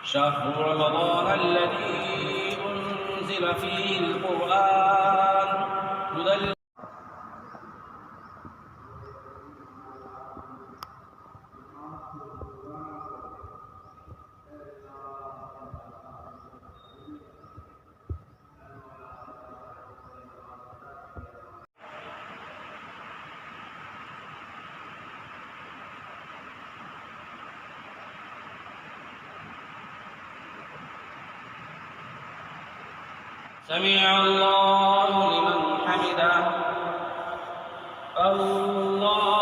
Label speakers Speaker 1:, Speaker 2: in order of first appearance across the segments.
Speaker 1: شهر رمضان الذي أنزل فيه القرآن هدى سمع الله لمن حمده الله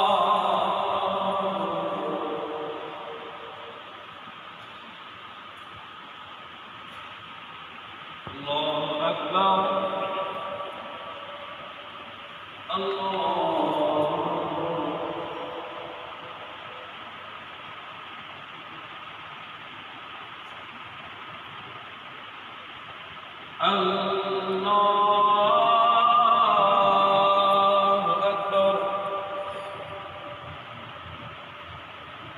Speaker 1: أكبر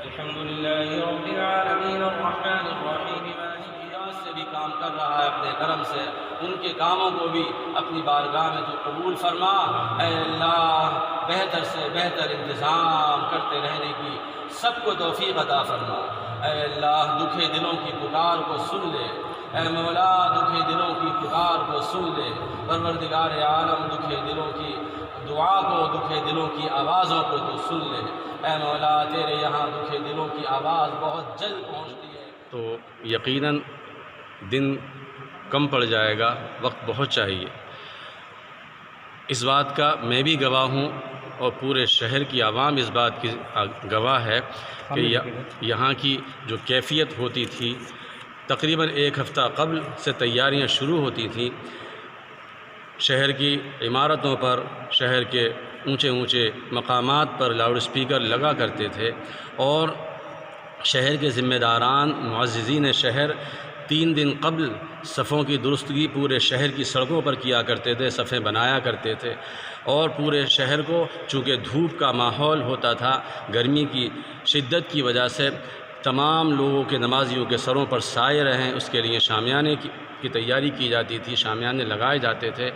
Speaker 1: الحمد لله رب العالمین الرحمن الرحیم مالک یوم سے بھی کام کر رہا ہے اپنے کرم سے، ان کے کاموں کو بھی اپنی بارگاہ میں تو قبول فرما۔ اے اللہ بہتر سے بہتر انتظام کرتے رہنے کی سب کو توفیق عطا فرما۔ اے اللہ دکھے دلوں کی پکار کو سن لے، اے مولا دکھے دلوں کی پکار کو سن لے۔ پروردگار عالم دکھے دلوں کی دعا کو، دکھے دلوں کی آوازوں کو تو سن لے۔ اے مولا تیرے یہاں دکھے دلوں کی آواز بہت جلد پہنچتی ہے۔
Speaker 2: تو یقیناً دن کم پڑ جائے گا، وقت بہت چاہیے۔ اس بات کا میں بھی گواہ ہوں اور پورے شہر کی عوام اس بات کی گواہ ہے کہ یہاں کی جو کیفیت ہوتی تھی، تقریباً ایک ہفتہ قبل سے تیاریاں شروع ہوتی تھیں۔ شہر کی عمارتوں پر، شہر کے اونچے اونچے مقامات پر لاؤڈ اسپیکر لگا کرتے تھے، اور شہر کے ذمہ داران معززین شہر 3 دن قبل صفوں کی درستگی پورے شہر کی سڑکوں پر کیا کرتے تھے، صفیں بنایا کرتے تھے، اور پورے شہر کو چونکہ دھوپ کا ماحول ہوتا تھا، گرمی کی شدت کی وجہ سے تمام لوگوں کے نمازیوں کے سروں پر سائے رہیں، اس کے لیے شامیانے کی تیاری کی جاتی تھی، شامیانے لگائے جاتے تھے،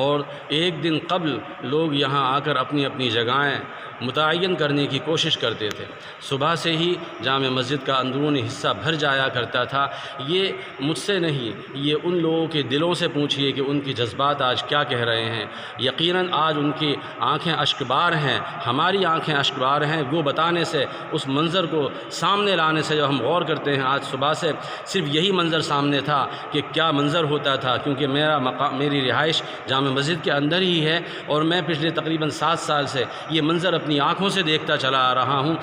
Speaker 2: اور ایک دن قبل لوگ یہاں آ کر اپنی اپنی جگہیں متعین کرنے کی کوشش کرتے تھے۔ صبح سے ہی جامع مسجد کا اندرونی حصہ بھر جایا کرتا تھا۔ یہ مجھ سے نہیں، یہ ان لوگوں کے دلوں سے پوچھئے کہ ان کی جذبات آج کیا کہہ رہے ہیں۔ یقیناً آج ان کی آنکھیں اشکبار ہیں، ہماری آنکھیں اشکبار ہیں۔ وہ بتانے سے، اس منظر کو سامنے لانے سے جب ہم غور کرتے ہیں، آج صبح سے صرف یہی منظر سامنے تھا کہ کیا منظر ہوتا تھا، کیونکہ میری رہائش جامع مسجد کے اندر ہی ہے، اور میں پچھلے تقریباً 7 سال سے یہ منظر اپنی آنکھوں سے دیکھتا چلا آ رہا ہوں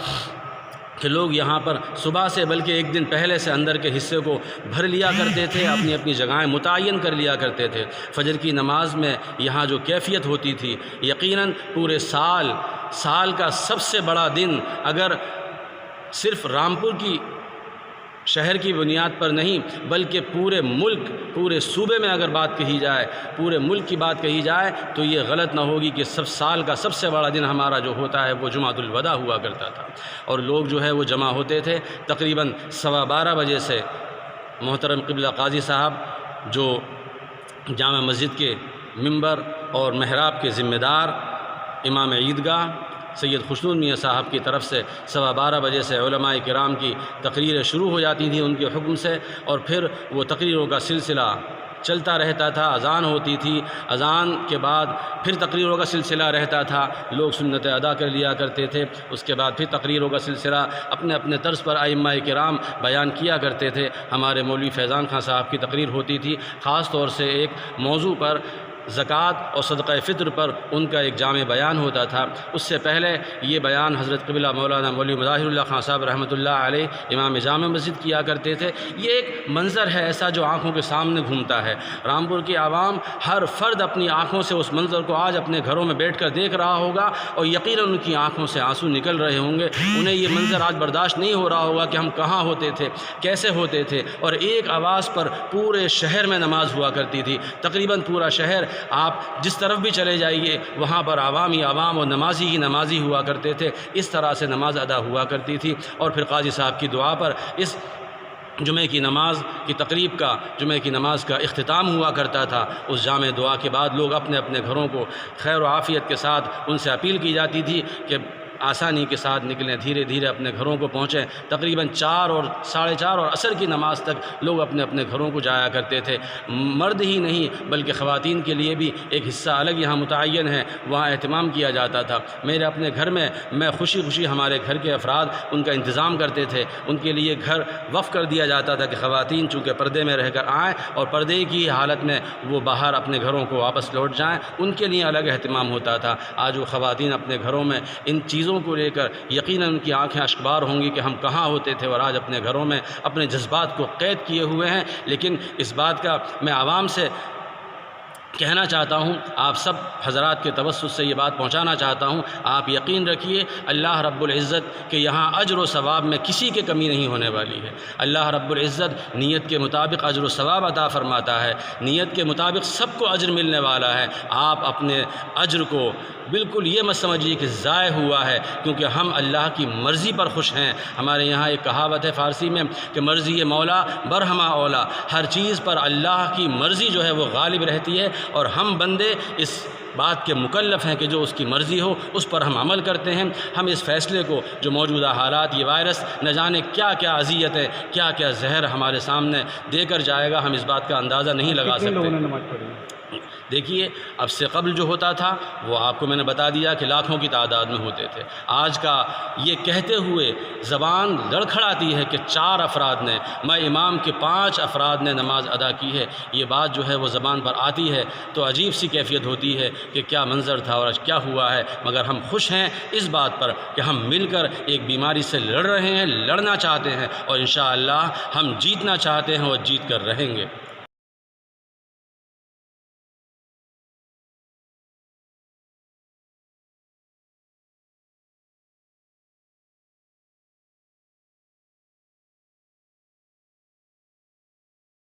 Speaker 2: کہ لوگ یہاں پر صبح سے بلکہ ایک دن پہلے سے اندر کے حصے کو بھر لیا کرتے تھے، اپنی اپنی جگہیں متعین کر لیا کرتے تھے۔ فجر کی نماز میں یہاں جو کیفیت ہوتی تھی، یقیناً پورے سال کا سب سے بڑا دن، اگر صرف رامپور کی شہر کی بنیاد پر نہیں بلکہ پورے ملک، پورے صوبے میں اگر بات کہی جائے، پورے ملک کی بات کہی جائے، تو یہ غلط نہ ہوگی کہ سال کا سب سے بڑا دن ہمارا جو ہوتا ہے وہ جمعۃ الوداع ہوا کرتا تھا، اور لوگ جو ہے وہ جمع ہوتے تھے تقریباً 12:15 بجے سے۔ محترم قبلہ قاضی صاحب جو جامع مسجد کے ممبر اور محراب کے ذمہ دار، امام عیدگاہ سید خوشنود میاں صاحب کی طرف سے 12:15 بجے سے علماء کرام کی تقریریں شروع ہو جاتی تھیں ان کے حکم سے، اور پھر وہ تقریروں کا سلسلہ چلتا رہتا تھا۔ اذان ہوتی تھی، اذان کے بعد پھر تقریروں کا سلسلہ رہتا تھا، لوگ سنتیں ادا کر لیا کرتے تھے، اس کے بعد پھر تقریروں کا سلسلہ اپنے اپنے طرز پر ائمہ کرام بیان کیا کرتے تھے۔ ہمارے مولوی فیضان خان صاحب کی تقریر ہوتی تھی، خاص طور سے ایک موضوع پر، زکوٰۃ اور صدقہ فطر پر ان کا ایک جامع بیان ہوتا تھا۔ اس سے پہلے یہ بیان حضرت قبلہ مولانا مولوی مظاہر اللہ خان صاحب رحمۃ اللہ علیہ امام جامع مسجد کیا کرتے تھے۔ یہ ایک منظر ہے ایسا جو آنکھوں کے سامنے گھومتا ہے۔ رامپور کی عوام ہر فرد اپنی آنکھوں سے اس منظر کو آج اپنے گھروں میں بیٹھ کر دیکھ رہا ہوگا، اور یقیناً ان کی آنکھوں سے آنسو نکل رہے ہوں گے۔ انہیں یہ منظر آج برداشت نہیں ہو رہا ہوگا کہ ہم کہاں ہوتے تھے، کیسے ہوتے تھے، اور ایک آواز پر پورے شہر میں نماز ہوا کرتی تھی۔ تقریباً پورا شہر، آپ جس طرف بھی چلے جائیے وہاں پر عوام ہی عوام اور نمازی ہی نمازی ہوا کرتے تھے۔ اس طرح سے نماز ادا ہوا کرتی تھی، اور پھر قاضی صاحب کی دعا پر اس جمعہ کی نماز کی تقریب کا، جمعہ کی نماز کا اختتام ہوا کرتا تھا، اس جامع دعا کے بعد لوگ اپنے اپنے گھروں کو خیر و عافیت کے ساتھ ان سے اپیل کی جاتی تھی کہ آسانی کے ساتھ نکلیں، دھیرے دھیرے اپنے گھروں کو پہنچیں۔ تقریباً 4 اور 4:30 اور عصر کی نماز تک لوگ اپنے اپنے گھروں کو جایا کرتے تھے۔ مرد ہی نہیں بلکہ خواتین کے لیے بھی ایک حصہ الگ یہاں متعین ہے، وہاں اہتمام کیا جاتا تھا۔ میرے اپنے گھر میں میں خوشی خوشی ہمارے گھر کے افراد ان کا انتظام کرتے تھے، ان کے لیے گھر وقف کر دیا جاتا تھا کہ خواتین چونکہ پردے میں رہ کر آئیں اور پردے کی حالت میں وہ باہر اپنے گھروں کو واپس لوٹ جائیں، ان کے لیے الگ اہتمام ہوتا تھا۔ آج وہ خواتین اپنے گھروں میں ان چیزوں کو لے کر یقیناً ان کی آنکھیں اشکبار ہوں گی کہ ہم کہاں ہوتے تھے اور آج اپنے گھروں میں اپنے جذبات کو قید کیے ہوئے ہیں۔ لیکن اس بات کا میں عوام سے کہنا چاہتا ہوں، آپ سب حضرات کے توسط سے یہ بات پہنچانا چاہتا ہوں، آپ یقین رکھیے اللہ رب العزت کہ یہاں اجر و ثواب میں کسی کی کمی نہیں ہونے والی ہے۔ اللہ رب العزت نیت کے مطابق اجر و ثواب عطا فرماتا ہے، نیت کے مطابق سب کو اجر ملنے والا ہے۔ آپ اپنے اجر کو بالکل یہ مت سمجھیے کہ ضائع ہوا ہے، کیونکہ ہم اللہ کی مرضی پر خوش ہیں۔ ہمارے یہاں ایک کہاوت ہے فارسی میں کہ مرضی مولا برہما اولا، ہر چیز پر اللہ کی مرضی جو ہے وہ غالب رہتی ہے، اور ہم بندے اس بات کے مکلف ہیں کہ جو اس کی مرضی ہو اس پر ہم عمل کرتے ہیں۔ ہم اس فیصلے کو جو موجودہ حالات، یہ وائرس نہ جانے کیا کیا اذیتیں، کیا کیا زہر ہمارے سامنے دے کر جائے گا، ہم اس بات کا اندازہ نہیں لگا سکتے۔ دیکھیے اب سے قبل جو ہوتا تھا وہ آپ کو میں نے بتا دیا کہ لاکھوں کی تعداد میں ہوتے تھے۔ آج کا یہ کہتے ہوئے زبان لڑکھڑاتی ہے کہ 4 افراد نے، میں امام کے 5 افراد نے نماز ادا کی ہے، یہ بات جو ہے وہ زبان پر آتی ہے تو عجیب سی کیفیت ہوتی ہے کہ کیا منظر تھا اور آج کیا ہوا ہے۔ مگر ہم خوش ہیں اس بات پر کہ ہم مل کر ایک بیماری سے لڑ رہے ہیں، لڑنا چاہتے ہیں، اور انشاءاللہ ہم جیتنا چاہتے ہیں اور جیت کر رہیں گے۔